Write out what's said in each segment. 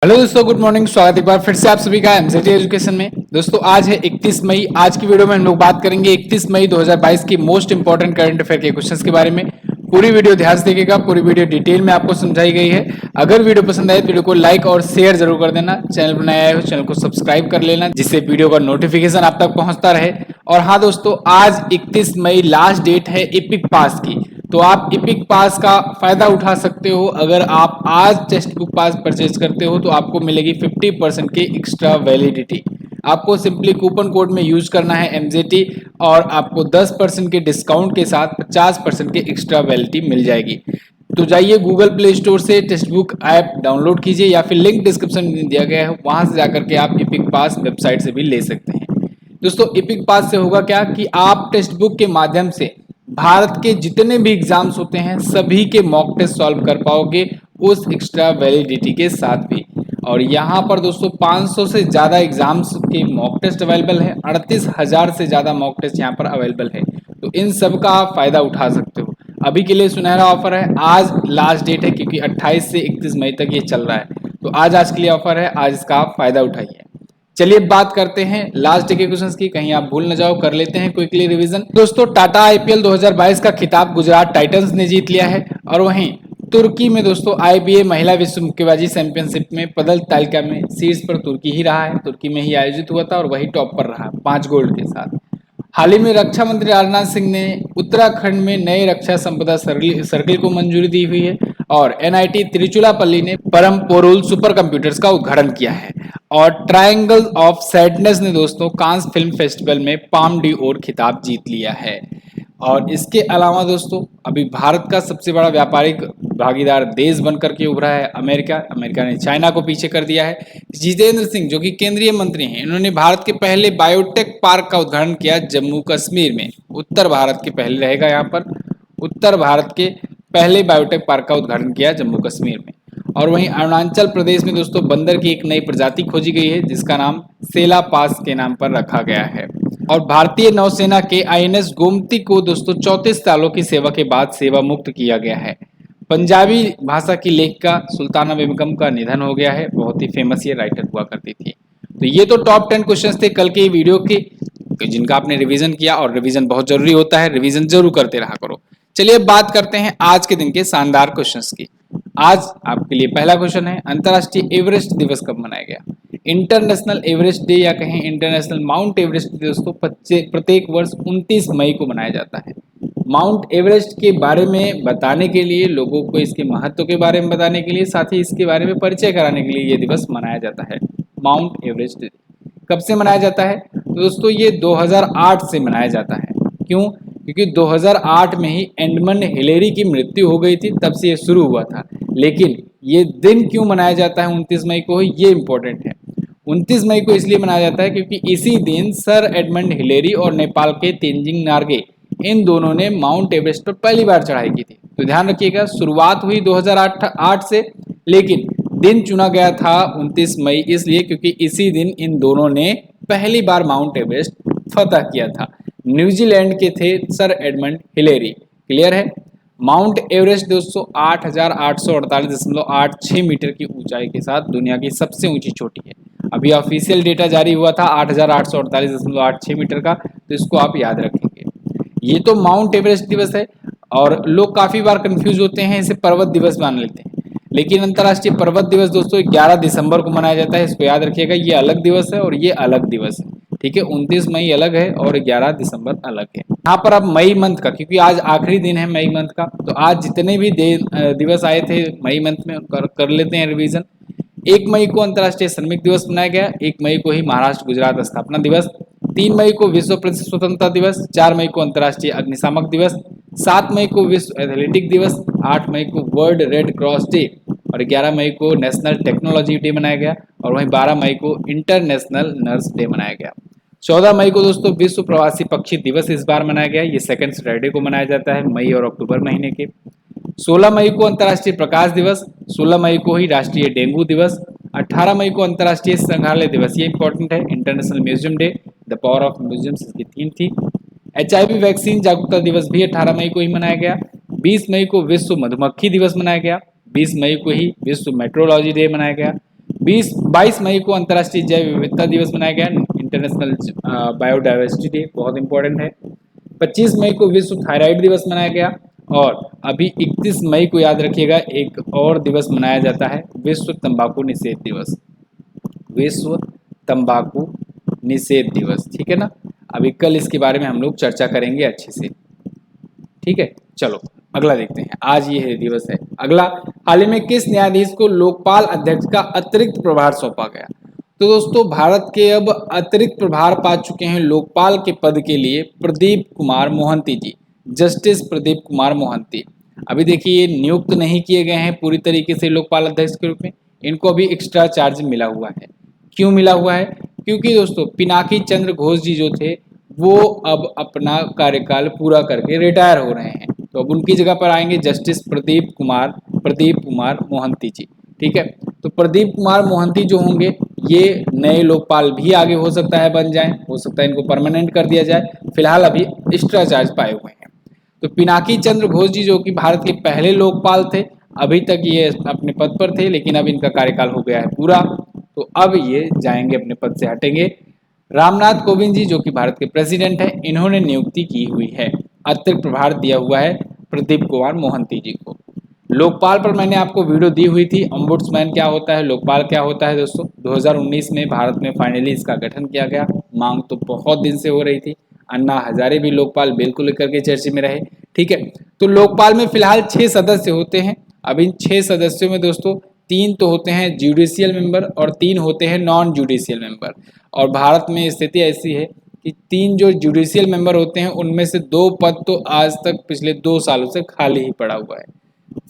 Hello दोस्तों, good morning. स्वागत है एक बार फिर से आप सभी का एमजेटी एजुकेशन में। दोस्तों आज है 31 मई। आज की वीडियो में हम लोग बात करेंगे 31 मई 2022 की मोस्ट इंपॉर्टेंट करंट अफेयर के क्वेश्चंस के बारे में। पूरी वीडियो ध्यान से देखिएगा, पूरी वीडियो डिटेल में आपको समझाई गई है। अगर वीडियो पसंद आए तो वीडियो को लाइक और शेयर जरूर कर देना। चैनल पर नया आए हो चैनल को सब्सक्राइब कर लेना, जिससे वीडियो का नोटिफिकेशन आप तक पहुंचता रहे। और हाँ दोस्तों, आज 31 मई लास्ट डेट है एपिक पास की, तो आप एपिक पास का फायदा उठा सकते हो। अगर आप आज टेक्स्ट बुक पास परचेज करते हो तो आपको मिलेगी 50% की एक्स्ट्रा वैलिडिटी। आपको सिंपली कूपन कोड में यूज करना है एमजेटी, और आपको 10% के डिस्काउंट के साथ 50% की एक्स्ट्रा वैलिडिटी मिल जाएगी। तो जाइए गूगल प्ले स्टोर से टेक्स्ट बुक ऐप डाउनलोड कीजिए, या फिर लिंक डिस्क्रिप्शन में दिया गया है, वहां से जाकर के आप एपिक पास वेबसाइट से भी ले सकते हैं। दोस्तों एपिक पास से होगा क्या कि आप टेक्स्ट बुक के माध्यम से भारत के जितने भी एग्जाम्स होते हैं सभी के मॉक टेस्ट सॉल्व कर पाओगे, उस एक्स्ट्रा वैलिडिटी के साथ भी। और यहाँ पर दोस्तों 500 से ज़्यादा एग्जाम्स के मॉक टेस्ट अवेलेबल है, 38,000 से ज़्यादा मॉक टेस्ट यहाँ पर अवेलेबल है। तो इन सब का आप फायदा उठा सकते हो। अभी के लिए सुनहरा ऑफर है, आज लास्ट डेट है क्योंकि 28 से 31 मई तक ये चल रहा है। तो आज के लिए ऑफर है, आज इसका आप फायदा उठाइए। चलिए बात करते हैं लास्ट डे के क्वेश्चंस की, कहीं आप भूल न जाओ। कर लेते हैं क्विकली रिवीजन। दोस्तों टाटा आईपीएल 2022 का खिताब गुजरात टाइटंस ने जीत लिया है। और वहीं तुर्की में दोस्तों आईबीए महिला विश्व मुक्केबाजी चैंपियनशिप में पदक तालिका में शीर्ष पर तुर्की ही रहा है। तुर्की में ही आयोजित हुआ था और वही टॉप पर रहा 5 गोल्ड के साथ। हाल ही में रक्षा मंत्री राजनाथ सिंह ने उत्तराखंड में नए रक्षा संपदा सर्किल को मंजूरी दी हुई है। और एनआईटी तिरुचिरापल्ली ने परम पोरुल सुपर कंप्यूटर्स का उद्घाटन किया है। और ट्रायंगल ऑफ सैडनेस ने दोस्तों कांस फिल्म फेस्टिवल में पाम डी ओर खिताब जीत लिया है। और इसके अलावा दोस्तों अभी भारत का सबसे बड़ा व्यापारिक भागीदार देश बनकर के उभरा है अमेरिका। अमेरिका ने चाइना को पीछे कर दिया है। जितेंद्र सिंह जो कि केंद्रीय मंत्री हैं, इन्होंने भारत के पहले बायोटेक पार्क का उद्घाटन किया जम्मू कश्मीर में। उत्तर भारत के पहले रहेगा यहाँ पर, उत्तर भारत के पहले बायोटेक पार्क का उद्घाटन किया जम्मू कश्मीर में। और वहीं अरुणाचल प्रदेश में दोस्तों बंदर की एक नई प्रजाति खोजी गई है, जिसका नाम सेला पास के नाम पर रखा गया है। और भारतीय नौसेना के आईएनएस गोमती को दोस्तों 34 सालों की सेवा के बाद सेवा मुक्त किया गया है। पंजाबी भाषा की लेखिका सुल्ताना बेगम का निधन हो गया है। बहुत ही फेमस ये राइटर हुआ करती थी। तो ये तो टॉप 10 क्वेश्चंस थे कल के वीडियो के, जिनका आपने रिवीजन किया, और रिवीजन बहुत जरूरी होता है, रिवीजन जरूर करते रहा करो। चलिए बात करते हैं आज के दिन के शानदार क्वेश्चंस की। आज आपके लिए पहला क्वेश्चन है, अंतर्राष्ट्रीय एवरेस्ट दिवस कब मनाया गया? इंटरनेशनल एवरेस्ट डे या कहें इंटरनेशनल माउंट एवरेस्ट डे दोस्तों प्रत्येक वर्ष 29 मई को मनाया जाता है। माउंट एवरेस्ट के बारे में बताने के लिए, लोगों को इसके महत्व के बारे में बताने के लिए, साथ ही इसके बारे में परिचय कराने के लिए ये दिवस मनाया जाता है। माउंट एवरेस्ट डे कब से मनाया जाता है? तो दोस्तों ये 2008 से मनाया जाता है। क्यों? क्योंकि 2008 में ही एडमंड हिलेरी की मृत्यु हो गई थी, तब से ये शुरू हुआ था। लेकिन ये दिन क्यों मनाया जाता है 29 मई को, ये इंपॉर्टेंट है। 29 मई को इसलिए मनाया जाता है क्योंकि इसी दिन सर एडमंड हिलेरी और नेपाल के तेंजिंग नार्गे, इन दोनों ने माउंट एवरेस्ट पर पहली बार चढ़ाई की थी। तो ध्यान रखिएगा, शुरुआत हुई 2008 से, लेकिन दिन चुना गया था 29 मई इसलिए क्योंकि इसी दिन इन दोनों ने पहली बार माउंट एवरेस्ट फतह किया था। न्यूजीलैंड के थे सर एडमंड हिलेरी। क्लियर है? माउंट एवरेस्ट दोस्तों 8,848.86 मीटर की ऊंचाई के साथ दुनिया की सबसे ऊंची चोटी है। अभी ऑफिशियल डेटा जारी हुआ था 8,848.86 मीटर का, तो इसको आप याद रखेंगे। ये तो माउंट एवरेस्ट दिवस है, और लोग काफी बार कंफ्यूज होते हैं, इसे पर्वत दिवस मान लेते हैं। लेकिन अंतर्राष्ट्रीय पर्वत दिवस दोस्तों 11 दिसंबर को मनाया जाता है। इसको याद रखिएगा, ये अलग दिवस है और ये अलग दिवस है। ठीक है, 29 मई अलग है और 11 दिसंबर अलग है। यहाँ पर अब मई मंथ का, क्योंकि आज आखिरी दिन है मई मंथ का, तो आज जितने भी दिवस आए थे मई मंथ में कर लेते हैं रिवीजन। 1 मई को अंतर्राष्ट्रीय श्रमिक दिवस मनाया गया। 1 मई को ही महाराष्ट्र गुजरात स्थापना दिवस। 3 मई को विश्व प्रेस स्वतंत्रता दिवस। 4 मई को अंतर्राष्ट्रीय अग्निशामक दिवस। 7 मई को विश्व एथलेटिक दिवस। 8 मई को वर्ल्ड रेड क्रॉस डे। और 11 मई को नेशनल टेक्नोलॉजी डे मनाया गया। और वहीं 12 मई को इंटरनेशनल नर्स डे मनाया गया। 14 मई को दोस्तों विश्व प्रवासी पक्षी दिवस इस बार मनाया गया। ये सेकंड सैटरडे को मनाया जाता है मई और अक्टूबर महीने के। 16 मई को अंतर्राष्ट्रीय प्रकाश दिवस। 16 मई को ही राष्ट्रीय डेंगू दिवस। 18 मई को अंतर्राष्ट्रीय संग्रहालय दिवस, ये इंपॉर्टेंट है, international museum day, the power of museums इसकी थीम थी। एचआईवी वैक्सीन जागरूकता दिवस भी 18 मई को ही मनाया गया। 20 मई को विश्व मधुमक्खी दिवस मनाया गया। 20 मई को ही विश्व मेट्रोलॉजी डे मनाया गया। 22 मई को अंतर्राष्ट्रीय जैव विविधता दिवस मनाया गया, इंटरनेशनल बायोडाइवर्सिटी डे, बहुत इंपॉर्टेंट है। 25 मई को विश्व थायराइड दिवस मनाया गया, और अभी 31 मई को याद रखिएगा एक और दिवस मनाया जाता है, विश्व तंबाकू निषेध दिवस। विश्व तंबाकू निषेध दिवस, ठीक है ना। अभी कल इसके बारे में हम लोग चर्चा करेंगे अच्छे से, ठीक है। चलो अगला देखते हैं, आज ये दिवस है। अगला, हाल ही में किस न्यायाधीश को लोकपाल अध्यक्ष का अतिरिक्त प्रभार सौंपा गया? तो दोस्तों भारत के अब अतिरिक्त प्रभार पा चुके हैं लोकपाल के पद के लिए प्रदीप कुमार मोहंती जी, जस्टिस प्रदीप कुमार मोहंती। अभी देखिए नियुक्त नहीं किए गए हैं पूरी तरीके से लोकपाल अध्यक्ष के रूप में, इनको अभी एक्स्ट्रा चार्ज मिला हुआ है। क्यों मिला हुआ है? क्योंकि दोस्तों पिनाकी चंद्र घोष जी जो थे वो अब अपना कार्यकाल पूरा करके रिटायर हो रहे हैं, तो अब उनकी जगह पर आएंगे जस्टिस प्रदीप कुमार मोहंती जी, ठीक है। तो प्रदीप कुमार मोहंती जो होंगे ये नए लोकपाल भी आगे हो सकता है बन जाएं, हो सकता है इनको परमानेंट कर दिया जाए, फिलहाल अभी एक्स्ट्रा चार्ज पाए हुए हैं। तो पिनाकी चंद्र घोष जी जो कि भारत के पहले लोकपाल थे, अभी तक ये अपने पद पर थे, लेकिन अब इनका कार्यकाल हो गया है पूरा, तो अब ये जाएंगे, अपने पद से हटेंगे। रामनाथ कोविंद जी जो कि भारत के प्रेसिडेंट हैं, इन्होंने नियुक्ति की हुई है, अतिरिक्त प्रभार दिया हुआ है प्रदीप कुमार मोहंती जी को। लोकपाल पर मैंने आपको वीडियो दी हुई थी, ओम्बुड्समैन क्या होता है, लोकपाल क्या होता है दोस्तों। 2019 में भारत में फाइनली इसका गठन किया गया, मांग तो बहुत दिन से हो रही थी, अन्ना हजारे भी लोकपाल बिल को लेकर के चर्चा में रहे, ठीक है। तो लोकपाल में फिलहाल 6 सदस्य होते हैं। अब इन 6 सदस्यों में दोस्तों 3 तो होते हैं जुडिशियल मेंबर और 3 होते हैं नॉन जुडिशियल मेंबर। और भारत में स्थिति ऐसी है कि 3 जो जुडिशियल मेंबर होते हैं उनमें से 2 पद तो आज तक पिछले 2 सालों से खाली ही पड़ा हुआ है।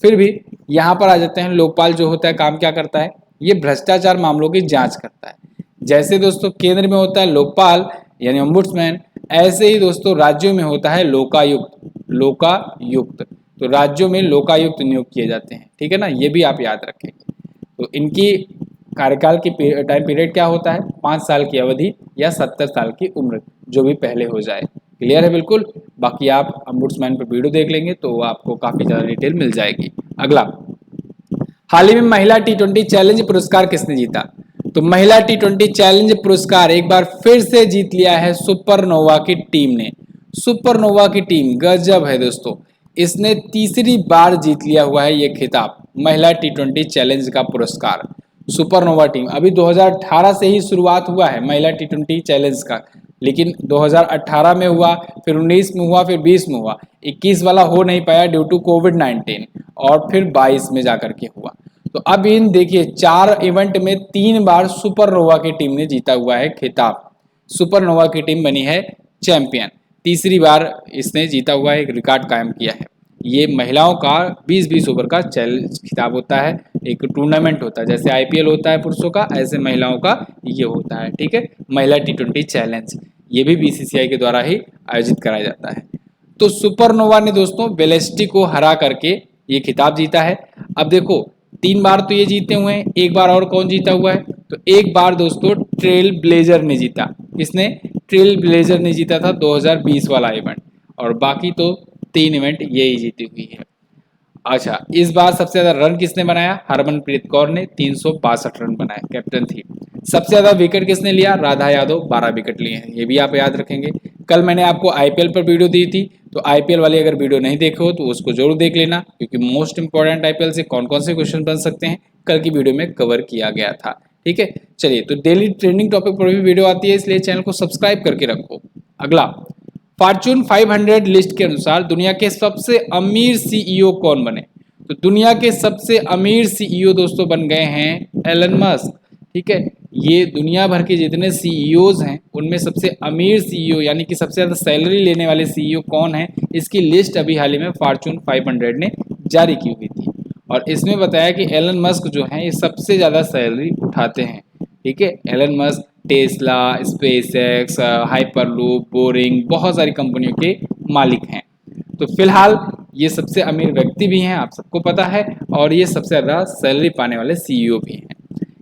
फिर भी यहाँ पर आ जाते हैं, लोकपाल जो होता है काम क्या करता है, ये भ्रष्टाचार मामलों की जांच करता है। जैसे दोस्तों केंद्र में होता है लोकपाल यानी ओम्बुड्समैन, ऐसे ही दोस्तों राज्यों में होता है लोकायुक्त। तो राज्यों में लोकायुक्त नियुक्त किए जाते हैं, ठीक है ना, ये भी आप याद रखेंगे। तो इनकी कार्यकाल की टाइम पीरियड क्या होता है, 5 साल की अवधि या 70 साल की उम्र, जो भी पहले हो जाए। क्लियर है बिल्कुल। बाकी आप ओम्बुड्समैन पर वीडियो देख लेंगे तो आपको काफी ज्यादा डिटेल मिल जाएगी। अगला, हाल ही में महिला T20 चैलेंज पुरस्कार किसने जीता? तो महिला T20 चैलेंज पुरस्कार एक बार फिर से जीत लिया है सुपरनोवा की टीम ने। सुपरनोवा की टीम गजब है दोस्तों, इसने तीसरी बार जीत लिया हुआ है ये खिताब, महिला T20 चैलेंज का पुरस्कार। सुपरनोवा टीम, अभी 2018 से ही शुरुआत हुआ है महिला T20 चैलेंज का, लेकिन 2018 में हुआ, फिर 19 में हुआ, फिर 20 में हुआ, 21 वाला हो नहीं पाया ड्यू टू कोविड-19, और फिर 22 में जाकर के हुआ। तो अब इन देखिए 4 इवेंट में 3 बार सुपरनोवा की टीम ने जीता हुआ है खिताब। सुपरनोवा की टीम बनी है चैंपियन, तीसरी बार इसने जीता हुआ है, एक रिकॉर्ड कायम किया है। ये महिलाओं का 20-20 ओवर का चैलेंज खिताब होता है, एक टूर्नामेंट होता है, जैसे IPL होता है पुरुषों का, ऐसे महिलाओं का ये होता है, ठीक है, महिला T20 चैलेंज। ये भी BCCI के द्वारा ही आयोजित कराया जाता है। तो सुपरनोवा ने दोस्तों वेलेस्टी को हरा करके ये खिताब जीता है। अब देखो 3 बार तो ये जीते हुए हैं, एक बार और कौन जीता हुआ है, तो एक बार दोस्तों ट्रेल ब्लेजर ने जीता। किसने? ट्रेल ब्लेजर ने जीता था 2020 वाला इवेंट, और बाकी तो 3 इवेंट यही जीती हुई है। अच्छा, इस बार सबसे ज्यादा रन किसने बनाया? हरमनप्रीत कौर ने 362 रन बनाए, कैप्टन थी। सबसे ज्यादा विकेट किसने लिया? राधा यादव 12 विकेट लिए हैं, ये भी आप याद रखेंगे। कल मैंने आपको IPL पर वीडियो दी थी, तो IPL वाली अगर वीडियो नहीं देखे हो तो उसको जरूर देख लेना, क्योंकि मोस्ट इंपॉर्टेंट IPL से कौन कौन से क्वेश्चन बन सकते हैं कल की वीडियो में कवर किया गया था, ठीक है। चलिए, तो डेली ट्रेंडिंग टॉपिक पर भी वीडियो आती है, इसलिए चैनल को सब्सक्राइब करके रखो। अगला, फॉर्च्यून 500 लिस्ट के अनुसार दुनिया के सबसे अमीर CEO कौन बने? तो दुनिया के सबसे अमीर CEO दोस्तों बन गए हैं एलन मस्क, ठीक है। ये दुनिया भर के जितने CEOs हैं उनमें सबसे अमीर CEO यानी कि सबसे ज़्यादा सैलरी लेने वाले CEO कौन है, इसकी लिस्ट अभी हाल ही में फॉर्च्यून 500 ने जारी की हुई थी, और इसमें बताया कि एलन मस्क जो हैं ये सबसे ज़्यादा सैलरी उठाते हैं, ठीक है। Elon Musk Tesla, SpaceX, Hyperloop, Boring, बहुत सारी कंपनियों के मालिक हैं। तो फिलहाल ये सबसे अमीर व्यक्ति भी हैं, आप सबको पता है, और ये सबसे ज़्यादा सैलरी पाने वाले CEO भी हैं।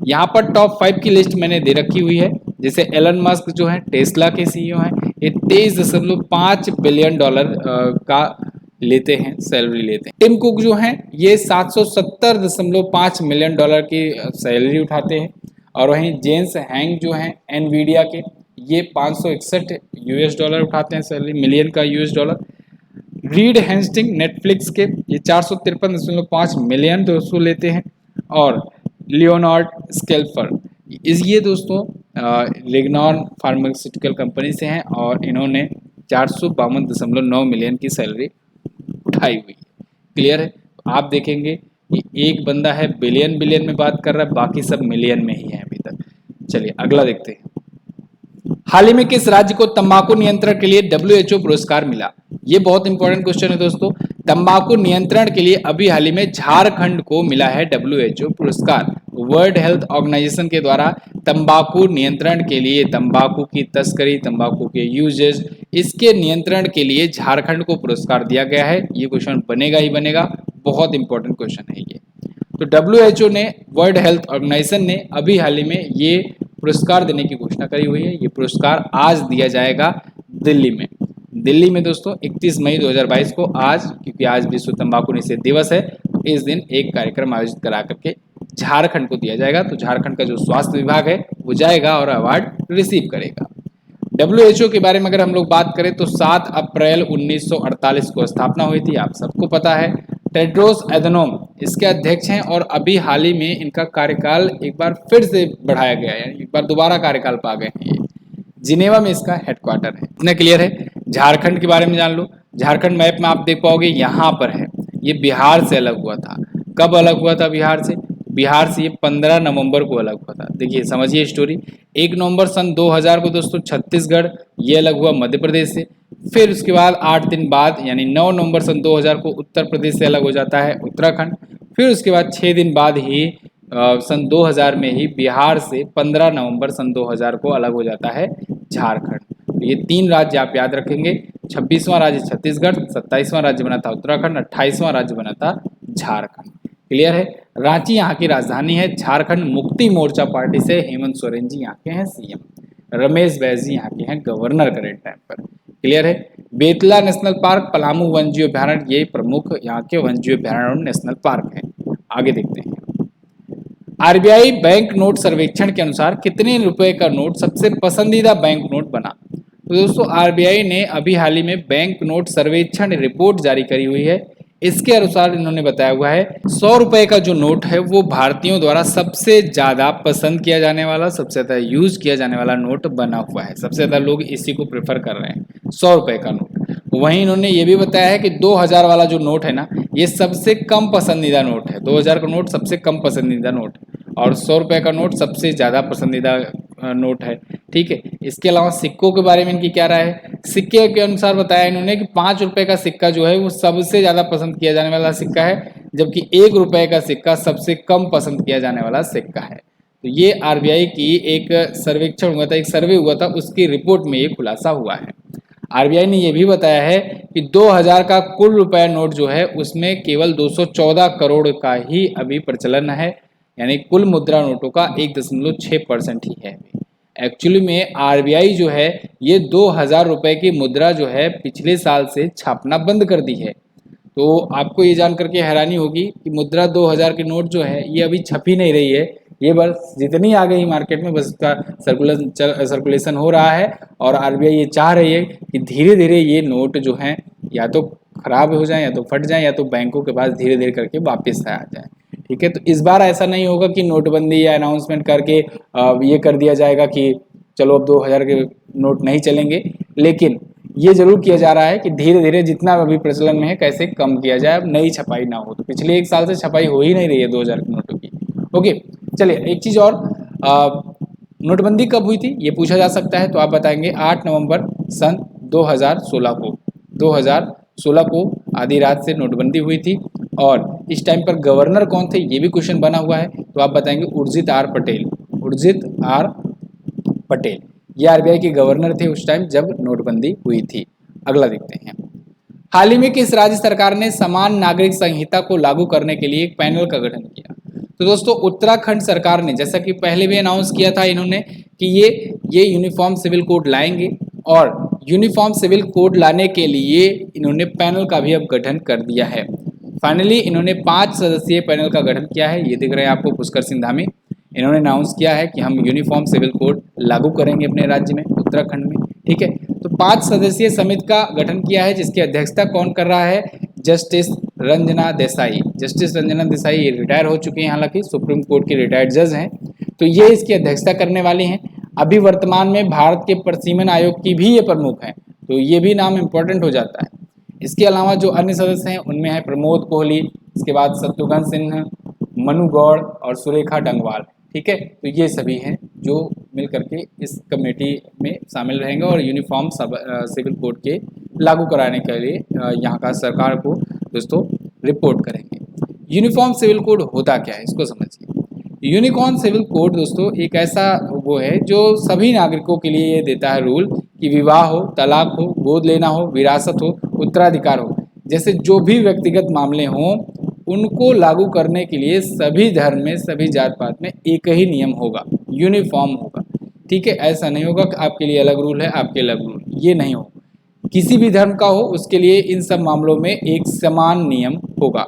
यहाँ पर टॉप 5 की लिस्ट मैंने दे रखी हुई है। जैसे एलन मस्क जो है टेस्ला के CEO हैं, ये $23.5 बिलियन का लेते हैं, सैलरी लेते हैं। टिम कुक जो हैं ये $770.5 मिलियन की सैलरी उठाते हैं। और वहीं जेन्स हैंग जो हैं एनवीडिया के, ये 561 यूएस डॉलर उठाते हैं सैलरी, मिलियन का US dollar. Reed Hastings Netflix के, ये 453.5 मिलियन दोस्तों लेते हैं। और लियोनार्ड स्केल्फर, ये दोस्तों रेगनॉन फार्मास्यूटिकल कंपनी से हैं और इन्होंने 452.9 मिलियन की सैलरी उठाई हुई है। क्लियर है? आप देखेंगे कि एक बंदा है बिलियन में बात कर रहा है, बाकी सब मिलियन में ही है अभी तक। चलिए अगला देखते हैं। हाल ही में किस राज्य को तंबाकू नियंत्रण के लिए WHO पुरस्कार मिला? ये बहुत इंपॉर्टेंट क्वेश्चन है दोस्तों। तंबाकू नियंत्रण के लिए अभी हाल ही में झारखंड को मिला है WHO पुरस्कार। वर्ल्ड हेल्थ ऑर्गेनाइजेशन के द्वारा तंबाकू नियंत्रण के लिए, तंबाकू की तस्करी, तंबाकू के यूजेस, इसके नियंत्रण के लिए झारखंड को पुरस्कार दिया गया है। ये क्वेश्चन बनेगा ही बनेगा, बहुत इंपॉर्टेंट क्वेश्चन है ये। तो WHO ने, वर्ल्ड हेल्थ ऑर्गेनाइजेशन ने अभी हाल ही में ये पुरस्कार देने की घोषणा करी हुई है। ये पुरस्कार आज दिया जाएगा दिल्ली में। दिल्ली में दोस्तों 31 मई 2022 को, आज क्योंकि आज विश्व तंबाकू निषेध दिवस है, इस दिन एक कार्यक्रम आयोजित करा करके झारखंड को दिया जाएगा। तो झारखंड का जो स्वास्थ्य विभाग है वो जाएगा और अवार्ड रिसीव करेगा। WHO के बारे में अगर हम लोग बात करें तो 7 अप्रैल 1948 को स्थापना हुई थी, आप सबको पता है। टेड्रोस एधनोम इसके अध्यक्ष हैं और अभी हाल ही में इनका कार्यकाल एक बार फिर से बढ़ाया गया है, एक बार दोबारा कार्यकाल पा गए हैं। ये जिनेवा में इसका हेडक्वार्टर है। इतना क्लियर है? झारखंड के बारे में जान लो। झारखंड मैप में आप देख पाओगे यहाँ पर है। ये बिहार से अलग हुआ था। कब अलग हुआ था बिहार से? बिहार से ये 15 नवंबर को अलग हुआ था। देखिए समझिए स्टोरी। 1 नवंबर सन 2000 को दोस्तों छत्तीसगढ़ ये अलग हुआ मध्य प्रदेश से। फिर उसके बाद 8 दिन बाद यानी 9 नवंबर सन 2000 को उत्तर प्रदेश से अलग हो जाता है उत्तराखंड। फिर उसके बाद 6 दिन बाद ही सन 2000 में ही बिहार से 15 नवंबर सन 2000 को अलग हो जाता है झारखंड। तो ये 3 राज्य आप याद रखेंगे। 26वां राज्य छत्तीसगढ़, 27वां राज्य बना था उत्तराखंड, 28वां राज्य बना था झारखंड। क्लियर है? रांची यहाँ की राजधानी है। झारखंड मुक्ति मोर्चा पार्टी से हेमंत सोरेन जी यहाँ के हैं सीएम। रमेश बैस जी यहाँ के हैं गवर्नर करेंट टाइम पर। क्लियर है? बेतला नेशनल पार्क, पलामू वन्यजीव अभ्यारण्य, ये प्रमुख यहाँ के वन्यजीव अभ्यारण्य और नेशनल पार्क है। आगे देखते हैं। आरबीआई बैंक नोट सर्वेक्षण के अनुसार कितने रुपए का नोट सबसे पसंदीदा बैंक नोट बना? तो दोस्तों आरबीआई ने अभी हाल ही में बैंक नोट सर्वेक्षण रिपोर्ट जारी करी हुई है। इसके अनुसार इन्होंने बताया हुआ है 100 रुपए का जो नोट है वो भारतीयों द्वारा सबसे ज्यादा पसंद किया जाने वाला, सबसे ज्यादा यूज किया जाने वाला नोट बना हुआ है। सबसे ज्यादा लोग इसी को प्रेफर कर रहे हैं, 100 रुपए का नोट। वहीं इन्होंने ये भी बताया है कि 2000 वाला जो नोट है ना, ये सबसे कम पसंदीदा नोट है। 2000 का नोट सबसे कम पसंदीदा नोट है और 100 रुपए का नोट सबसे ज्यादा पसंदीदा नोट है। ठीक है? इसके अलावा सिक्कों के बारे में इनकी क्या राय है? सिक्के के अनुसार बताया इन्होंने कि 5 रुपए का सिक्का जो है वो सबसे ज्यादा पसंद किया जाने वाला सिक्का है, जबकि 1 रुपए का सिक्का सबसे कम पसंद किया जाने वाला सिक्का है। तो ये आरबीआई की एक सर्वेक्षण हुआ था, एक सर्वे हुआ था, उसकी रिपोर्ट में ये खुलासा हुआ है। आरबीआई ने यह भी बताया है कि 2000 का कुल रुपया नोट जो है उसमें केवल 214 करोड़ का ही अभी प्रचलन है, यानी कुल मुद्रा नोटों का 1.6% ही है। एक्चुअली में आरबीआई जो है ये 2000 रुपए की मुद्रा जो है पिछले साल से छापना बंद कर दी है। तो आपको ये जान करके हैरानी होगी कि मुद्रा 2000 के नोट जो है ये अभी छप ही नहीं रही है। ये बस जितनी आ गई मार्केट में बस उसका सर्कुलेशन हो रहा है और आरबीआई ये चाह रही है कि धीरे धीरे ये नोट जो हैं या तो खराब हो जाएं या तो फट जाएं या तो बैंकों के पास धीरे धीरे करके वापस आ जाए। ठीक है? तो इस बार ऐसा नहीं होगा कि नोटबंदी या अनाउंसमेंट करके ये कर दिया जाएगा कि चलो अब 2000 के नोट नहीं चलेंगे, लेकिन ये जरूर किया जा रहा है कि धीरे धीरे जितना अभी प्रचलन में है कैसे कम किया जाए, अब नई छपाई ना हो। तो पिछले 1 साल से छपाई हो ही नहीं रही है 2000 के नोटों की। ओके, चलिए एक चीज और, नोटबंदी कब हुई थी ये पूछा जा सकता है, तो आप बताएंगे 8 नवंबर सन 2016 को। 2016 को आधी रात से नोटबंदी हुई थी और इस टाइम पर गवर्नर कौन थे ये भी क्वेश्चन बना हुआ है, तो आप बताएंगे उर्जित आर पटेल। उर्जित आर पटेल ये आरबीआई के गवर्नर थे उस टाइम जब नोटबंदी हुई थी। अगला देखते हैं। हाल ही में किस राज्य सरकार ने समान नागरिक संहिता को लागू करने के लिए एक पैनल का गठन किया? तो दोस्तों उत्तराखंड सरकार ने, जैसा कि पहले भी अनाउंस किया था इन्होंने कि ये यूनिफॉर्म सिविल कोड लाएंगे और यूनिफॉर्म सिविल कोड लाने के लिए इन्होंने पैनल का भी अब गठन कर दिया है। फाइनली इन्होंने 5 सदस्यीय पैनल का गठन किया है। ये दिख रहे हैं आपको पुष्कर सिंह धामी। इन्होंने अनाउंस किया है कि हम यूनिफॉर्म सिविल कोड लागू करेंगे अपने राज्य में, उत्तराखंड में। ठीक है, तो 5 सदस्यीय समिति का गठन किया है, जिसकी अध्यक्षता कौन कर रहा है? जस्टिस रंजना देसाई। जस्टिस रंजना देसाई ये रिटायर हो चुकी हैं, हालांकि सुप्रीम कोर्ट के रिटायर्ड जज हैं, तो ये इसकी अध्यक्षता करने वाली हैं। अभी वर्तमान में भारत के प्रसीमन आयोग की भी ये प्रमुख हैं, तो ये भी नाम इंपॉर्टेंट हो जाता है। इसके अलावा जो अन्य सदस्य हैं उनमें है प्रमोद कोहली, इसके बाद शत्रुघ्न सिन्हा, मनु गौड़ और सुरेखा डंगवाल। ठीक है, तो ये सभी हैं जो मिल करके इस कमेटी में शामिल रहेंगे और यूनिफॉर्म सिविल कोड के लागू कराने के लिए यहाँ का सरकार को दोस्तों रिपोर्ट करेंगे। यूनिफॉर्म सिविल कोड होता क्या है, इसको समझिए। यूनिफॉर्म सिविल कोड दोस्तों एक ऐसा वो है जो सभी नागरिकों के लिए ये देता है रूल कि विवाह हो, तलाक हो, गोद लेना हो, विरासत हो, उत्तराधिकार हो, जैसे जो भी व्यक्तिगत मामले हों उनको लागू करने के लिए सभी धर्म में, सभी जात पात में एक ही नियम होगा, यूनिफॉर्म होगा। ठीक है, ऐसा नहीं होगा कि आपके लिए अलग रूल है, आपके अलग रूल, ये नहीं हो। किसी भी धर्म का हो उसके लिए इन सब मामलों में एक समान नियम होगा।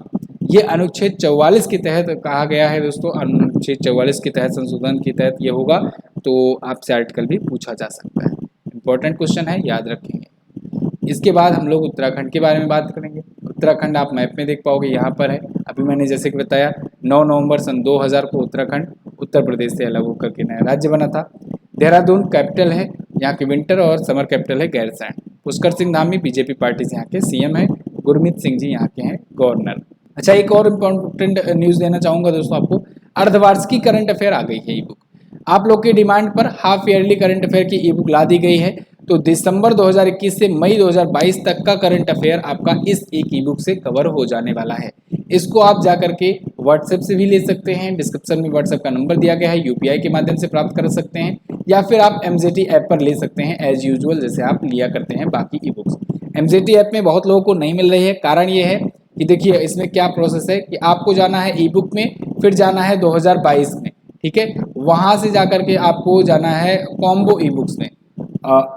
ये अनुच्छेद 44 के तहत कहा गया है दोस्तों, अनुच्छेद 44 के तहत संशोधन के तहत ये होगा, तो आपसे आर्टिकल भी पूछा जा सकता है। इंपॉर्टेंट क्वेश्चन है, याद रखेंगे। इसके बाद हम लोग उत्तराखंड के बारे में बात करेंगे। उत्तराखंड आप मैप में देख पाओगे, यहाँ पर है। अभी मैंने जैसे कि बताया 9 नवंबर सन 2000 को उत्तराखंड उत्तर प्रदेश से अलग होकर के नया राज्य बना था। देहरादून कैपिटल है, यहाँ की विंटर और समर कैपिटल है गैरसैंण। पुष्कर सिंह धामी बीजेपी पार्टी से यहाँ के सीएम हैं, गुरमीत सिंह जी यहाँ के हैं गवर्नर। अच्छा, एक और इम्पोर्टेंट न्यूज़ देना चाहूँगा दोस्तों आपको, अर्धवार्षिकी करंट अफेयर आ गई है ई बुक। आप लोग की डिमांड पर हाफ ईयरली करंट अफेयर की ई बुक ला दी गई है, तो दिसंबर 2021 से मई 2022 तक का करंट अफेयर आपका इस एक ई बुक से कवर हो जाने वाला है। इसको आप जाकर के व्हाट्सएप से भी ले सकते हैं, डिस्क्रिप्शन में व्हाट्सएप का नंबर दिया गया है, यूपीआई के माध्यम से प्राप्त कर सकते हैं, या फिर आप एमजेटी ऐप पर ले सकते हैं एज यूजुअल, जैसे आप लिया करते हैं बाकी ई बुक्स। एमजेटी ऐप में बहुत लोगों को नहीं मिल रही है, कारण ये है कि देखिए इसमें क्या प्रोसेस है कि आपको जाना है ई बुक में, फिर जाना है 2022 में। ठीक है, वहाँ से जाकर के आपको जाना है कॉम्बो ई बुक्स में,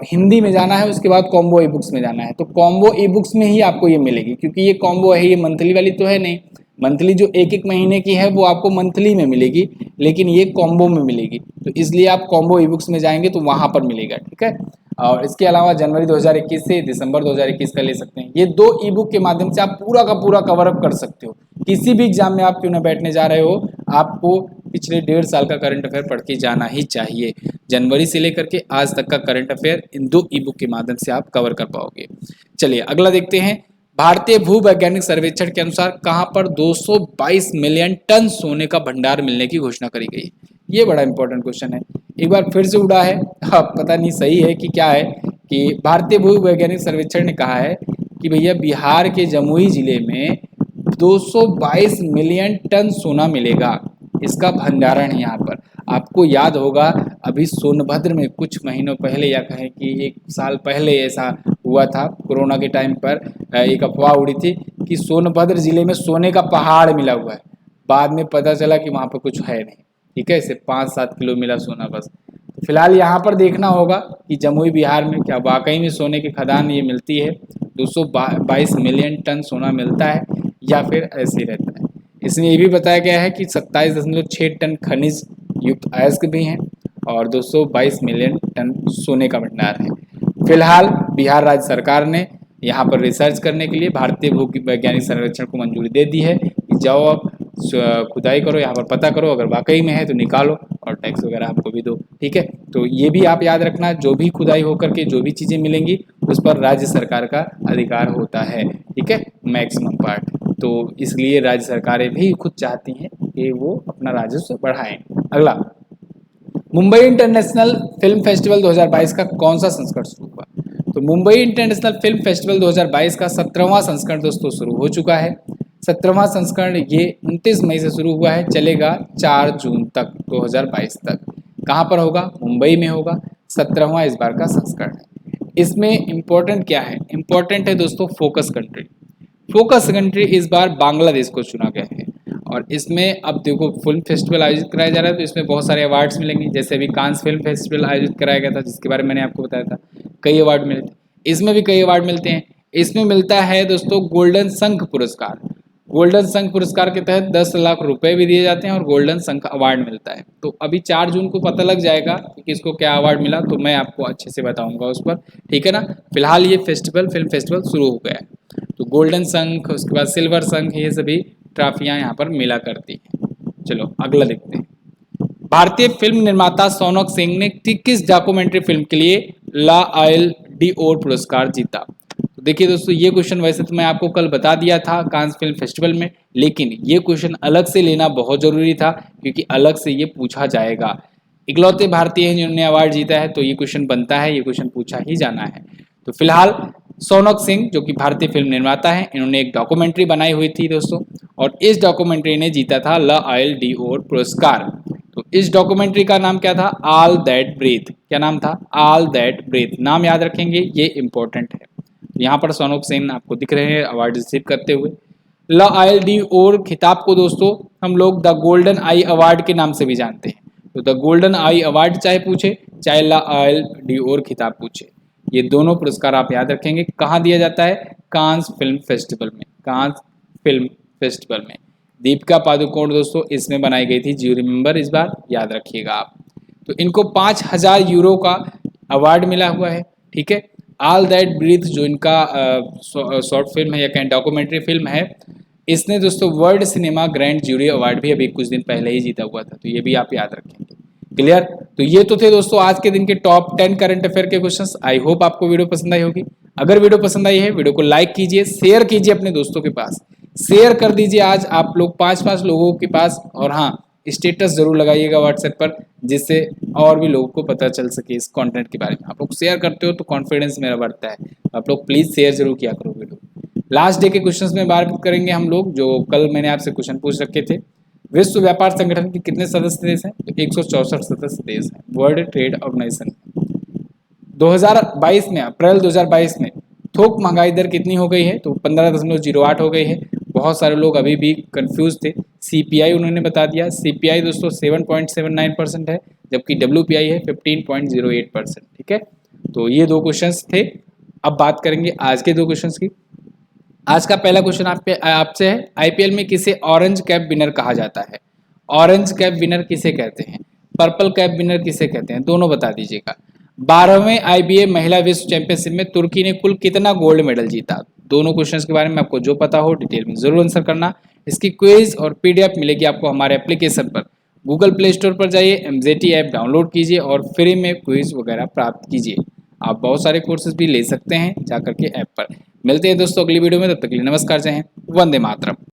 हिंदी में जाना है, उसके बाद कॉम्बो ई बुक्स में जाना है। तो कॉम्बो ई बुक्स में ही आपको ये मिलेगी, क्योंकि ये कॉम्बो है, ये मंथली वाली तो है नहीं। मंथली जो एक एक महीने की है वो आपको मंथली में मिलेगी, लेकिन ये कॉम्बो में मिलेगी, तो इसलिए आप कॉम्बो ई बुक्स में जाएंगे तो वहाँ पर मिलेगा। ठीक है, और इसके अलावा जनवरी 2021 से दिसंबर 2021 का ले सकते हैं। ये 2 ई बुक के माध्यम से आप पूरा का पूरा कवर अप कर सकते हो। किसी भी एग्जाम में आप क्यों ना बैठने जा रहे हो, आपको पिछले 1.5 साल का करंट अफेयर पढ़ के जाना ही चाहिए। जनवरी से लेकर के आज तक का करंट अफेयर इन 2 ई बुक के माध्यम से आप कवर कर पाओगे। चलिए अगला देखते हैं। भारतीय भूवैज्ञानिक सर्वेक्षण के अनुसार कहां पर 222 मिलियन टन सोने का भंडार मिलने की घोषणा करी गई? ये बड़ा इंपॉर्टेंट क्वेश्चन है, एक बार फिर से उड़ा है। हाँ, पता नहीं सही है कि क्या है, कि भारतीय भूवैज्ञानिक सर्वेक्षण ने कहा है कि भैया बिहार के जमुई जिले में 222 मिलियन टन सोना मिलेगा, इसका भंडारण है यहाँ पर। आपको याद होगा अभी सोनभद्र में कुछ महीनों पहले, या कहें कि 1 साल पहले ऐसा हुआ था, कोरोना के टाइम पर एक अफवाह उड़ी थी कि सोनभद्र जिले में सोने का पहाड़ मिला हुआ है। बाद में पता चला कि वहाँ पर कुछ है नहीं। ठीक है, सिर्फ 5-7 किलो मिला सोना बस। तो फिलहाल यहाँ पर देखना होगा कि जमुई बिहार में क्या वाकई में सोने की खदान ये मिलती है, 222 मिलियन टन सोना मिलता है, या फिर ऐसे ही रहता है। इसमें ये भी बताया गया है कि 27.6 टन खनिज युक्त अयस्क भी हैं और 222 मिलियन टन सोने का भंडार है। फिलहाल बिहार राज्य सरकार ने यहाँ पर रिसर्च करने के लिए भारतीय भू वैज्ञानिक सर्वेक्षण को मंजूरी दे दी है कि जाओ आप खुदाई करो, यहाँ पर पता करो, अगर वाकई में है तो निकालो और टैक्स वगैरह आपको भी दो। ठीक है, तो ये भी आप याद रखना, जो भी खुदाई होकर के जो भी चीज़ें मिलेंगी उस पर राज्य सरकार का अधिकार होता है। ठीक है, मैक्सिमम पार्ट। तो इसलिए राज्य सरकारें भी खुद चाहती हैं कि वो अपना राजस्व बढ़ाएं। अगला, मुंबई इंटरनेशनल फिल्म फेस्टिवल 2022 का कौन सा संस्करण शुरू हुआ? तो मुंबई इंटरनेशनल फिल्म फेस्टिवल 2022 का 17वां संस्करण दोस्तों शुरू हो चुका है। 17वां संस्करण ये 29 मई से शुरू हुआ है, चलेगा 4 जून तक 2022 तक। कहाँ पर होगा? मुंबई में होगा। 17वां इस बार का संस्करण है। इसमें इम्पोर्टेंट क्या है? इम्पोर्टेंट है दोस्तों फोकस कंट्री। फोकस कंट्री इस बार बांग्लादेश को चुना गया है। और इसमें अब देखो फिल्म फेस्टिवल आयोजित कराया जा रहा है, तो इसमें बहुत सारे अवार्ड्स मिलेंगे। जैसे अभी कांस फिल्म फेस्टिवल आयोजित कराया गया था, जिसके बारे में मैंने आपको बताया था, कई अवार्ड मिले थे। इसमें भी कई अवार्ड मिलते हैं। इसमें मिलता है दोस्तों गोल्डन शंख पुरस्कार। गोल्डन संघ पुरस्कार के तहत 10 लाख रुपए भी दिए जाते हैं और गोल्डन संघ अवार्ड मिलता है। तो अभी 4 जून को पता लग जाएगा कि किसको क्या अवार्ड मिला, तो मैं आपको अच्छे से बताऊंगा उस पर, ठीक है ना। फिलहाल ये फेस्टिवल, फिल्म फेस्टिवल शुरू हो गया है। तो गोल्डन संघ, उसके बाद सिल्वर संघ, ये सभी ट्रॉफियां यहाँ पर मिला करती हैं। चलो अगला देखते हैं। भारतीय फिल्म निर्माता सोनक सिंह ने किस डॉक्यूमेंट्री फिल्म के लिए ला आयल डी ओर पुरस्कार जीता। तो देखिए दोस्तों, ये क्वेश्चन वैसे तो मैं आपको कल बता दिया था कांस फिल्म फेस्टिवल में, लेकिन ये क्वेश्चन अलग से लेना बहुत जरूरी था क्योंकि अलग से ये पूछा जाएगा। इकलौते भारतीय हैं जिन्होंने अवार्ड जीता है, तो ये क्वेश्चन बनता है, ये क्वेश्चन पूछा ही जाना है। तो फिलहाल सोनक सिंह जो कि भारतीय फिल्म निर्माता है, इन्होंने एक डॉक्यूमेंट्री बनाई हुई थी दोस्तों, और इस डॉक्यूमेंट्री ने जीता था ला आयल डी ओर पुरस्कार। तो इस डॉक्यूमेंट्री का नाम क्या था? All that breath. क्या नाम था? All that breath. नाम याद रखेंगे, ये इंपॉर्टेंट है। यहाँ पर सोनक सिंह आपको दिख रहे हैं अवार्ड रिसीव करते हुए। ला आयल डी ओर खिताब को दोस्तों हम लोग द गोल्डन आई अवार्ड के नाम से भी जानते हैं। तो द गोल्डन आई अवार्ड चाहे पूछे, चाहे ला आयल डी ओर खिताब पूछे, ये दोनों पुरस्कार आप याद रखेंगे। कहाँ दिया जाता है? कांस फिल्म फेस्टिवल में। कांस फिल्म फेस्टिवल में दीपिका पादुकोण दोस्तों इसमें बनाई गई थी ज्यूरी मेंबर, इस बार याद रखिएगा आप। तो इनको 5000 यूरो का अवार्ड मिला हुआ है, ठीक है। ऑल दैट ब्रीथ जो इनका शॉर्ट फिल्म है या कहीं डॉक्यूमेंट्री फिल्म है, इसने दोस्तों world cinema grand jury award भी अभी कुछ दिन पहले ही जीता हुआ था, तो ये भी आप याद रखेंगे। क्लियर? तो ये तो थे दोस्तों आज के दिन के टॉप 10 करंट अफेयर के क्वेश्चंस। आई होप आपको वीडियो पसंद आई होगी। अगर वीडियो पसंद आई है, वीडियो को लाइक कीजिए, शेयर कीजिए अपने दोस्तों के पास, शेयर कर दीजिए आज आप लोग 5-5 लोगों के पास। और हाँ, स्टेटस जरूर लगाइएगा व्हाट्सएप पर, जिससे और भी लोगों को पता चल सके इस कंटेंट के बारे में। आप लोग शेयर करते हो तो कॉन्फिडेंस मेरा बढ़ता है। आप लोग प्लीज शेयर जरूर किया करो वीडियो। लास्ट डे के क्वेश्चंस में बात करेंगे हम लोग, जो कल मैंने आपसे क्वेश्चन पूछ रखे थे। विश्व व्यापार संगठन के कितने सदस्य देश हैं? तो 164 सदस्य देश हैं वर्ल्ड ट्रेड ऑर्गेनाइजेशन। 2022 में, अप्रैल 2022 में थोक महंगाई दर कितनी हो गई है? तो 15.08 हो गई है। बहुत सारे लोग अभी भी कंफ्यूज थे। सीपीआई उन्होंने बता दिया। सीपीआई दोस्तों 7.79% है, जबकि डब्ल्यूपीआई है 15.08%, ठीक है। तो ये दो क्वेश्चंस थे। अब बात करेंगे आज के दो क्वेश्चंस की। आज का पहला क्वेश्चन आपसे है, आईपीएल में किसे ऑरेंज कैप विनर कहा जाता है? ऑरेंज कैप विनर किसे कहते हैं? पर्पल कैप विनर किसे कहते हैं? दोनों बता दीजिएगा। 12वें आईबीए महिला विश्व चैंपियनशिप में तुर्की ने कुल कितना गोल्ड मेडल जीता? दोनों क्वेश्चंस के बारे में आपको जो पता हो डिटेल में जरूर आंसर करना। इसकी क्विज और पीडीएफ मिलेगी आपको हमारे एप्लीकेशन पर। गूगल प्ले स्टोर पर जाइए, एमजेटी ऐप डाउनलोड कीजिए और फ्री में क्विज वगैरह प्राप्त कीजिए। आप बहुत सारे कोर्सेज भी ले सकते हैं जाकर के ऐप पर। मिलते हैं दोस्तों अगली वीडियो में, तब तक के लिए नमस्कार, जय हिंद, वंदे मातरम।